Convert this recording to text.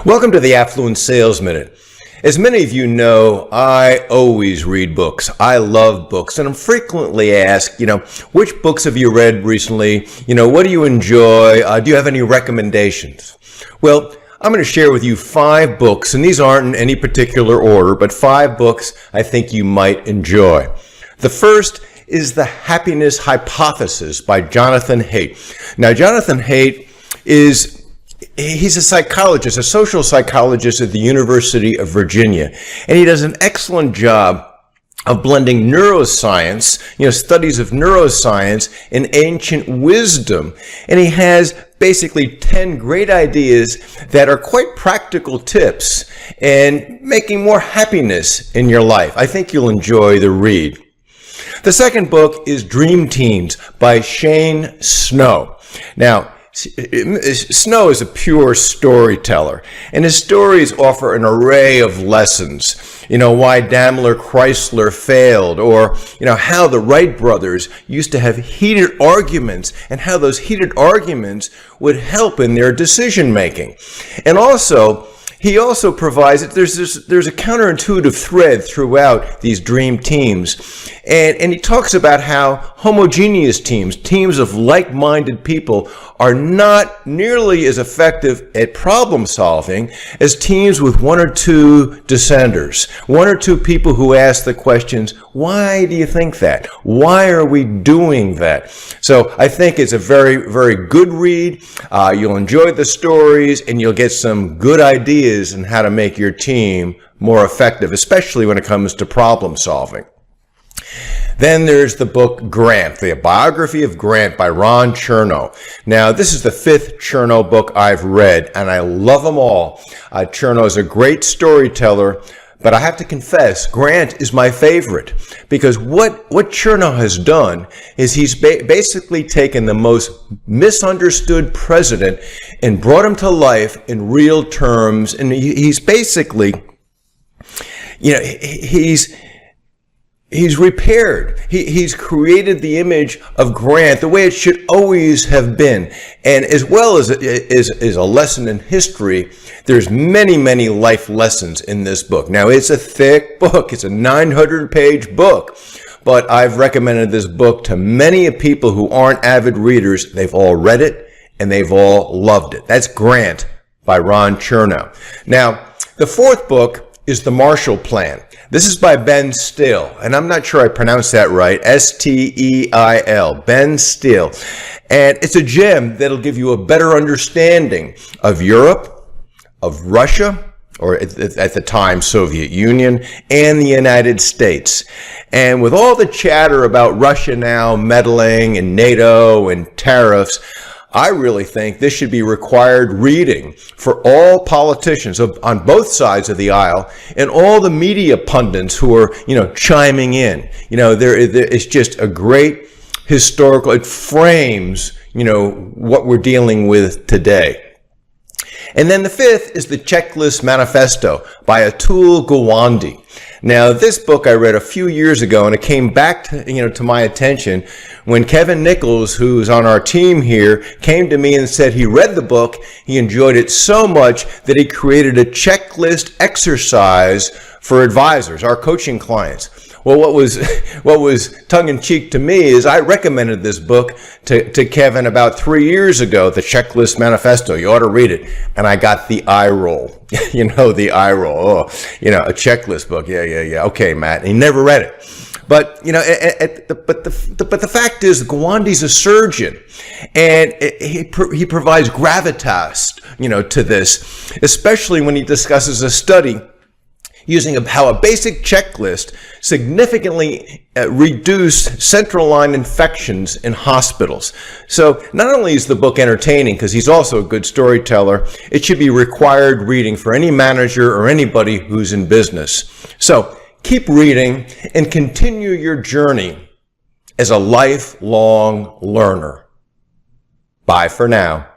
Welcome to the Affluent Sales Minute. As many of you know, I always read books. I love books, and I'm frequently asked, which books have you read recently? What do you enjoy? Do you have any recommendations? Well, I'm going to share with you 5 books, and these aren't in any particular order, but 5 books I think you might enjoy. The first is The Happiness Hypothesis by Jonathan Haidt. Now, Jonathan Haidt he's a psychologist, a social psychologist at the University of Virginia, and he does an excellent job of blending neuroscience, studies of neuroscience and ancient wisdom. And he has basically 10 great ideas that are quite practical tips and making more happiness in your life. I think you'll enjoy the read. The second book is Dream Teams by Shane Snow. Now, Snow is a pure storyteller, and his stories offer an array of lessons. Why Daimler Chrysler failed, or, how the Wright brothers used to have heated arguments, and how those heated arguments would help in their decision making. And he also provides that there's a counterintuitive thread throughout these dream teams. And he talks about how homogeneous teams of like-minded people, are not nearly as effective at problem solving as teams with 1 or 2 dissenters, 1 or 2 people who ask the questions, why do you think that? Why are we doing that? So I think it's a very, very good read. You'll enjoy the stories, and you'll get some good ideas on how to make your team more effective, especially when it comes to problem solving. Then there's the book Grant, the biography of Grant by Ron Chernow. Now, this is the 5th Chernow book I've read, and I love them all. Chernow is a great storyteller, but I have to confess, Grant is my favorite, because what Chernow has done is he's basically taken the most misunderstood president and brought him to life in real terms, and he's basically, He's repaired. He's created the image of Grant the way it should always have been. And as well as a lesson in history, there's many, many life lessons in this book. Now, it's a thick book. It's a 900-page book. But I've recommended this book to many people who aren't avid readers. They've all read it, and they've all loved it. That's Grant by Ron Chernow. Now, the 4th book is The Marshall Plan. This is by Ben Steil, and I'm not sure I pronounced that right, S-T-E-I-L, Ben Steil. And it's a gem that'll give you a better understanding of Europe, of Russia, or at the time Soviet Union, and the United States. And with all the chatter about Russia now meddling in NATO and tariffs, I really think this should be required reading for all politicians on both sides of the aisle and all the media pundits who are, chiming in. It's just a great historical, it frames, what we're dealing with today. And then the 5th is the Checklist Manifesto by Atul Gawande. Now, this book I read a few years ago, and it came back to my attention when Kevin Nichols, who's on our team here, came to me and said he read the book, he enjoyed it so much that he created a checklist exercise for advisors, our coaching clients. Well, what was tongue-in-cheek to me is I recommended this book to Kevin about 3 years ago, the Checklist Manifesto. You ought to read it. And I got the eye roll. The eye roll. Oh, a checklist book. Yeah. Okay, Matt. And he never read it. But, but the fact is, Gawande's a surgeon, and he provides gravitas, to this, especially when he discusses a study using how a basic checklist significantly reduced central line infections in hospitals. So not only is the book entertaining, because he's also a good storyteller, it should be required reading for any manager or anybody who's in business. So keep reading and continue your journey as a lifelong learner. Bye for now.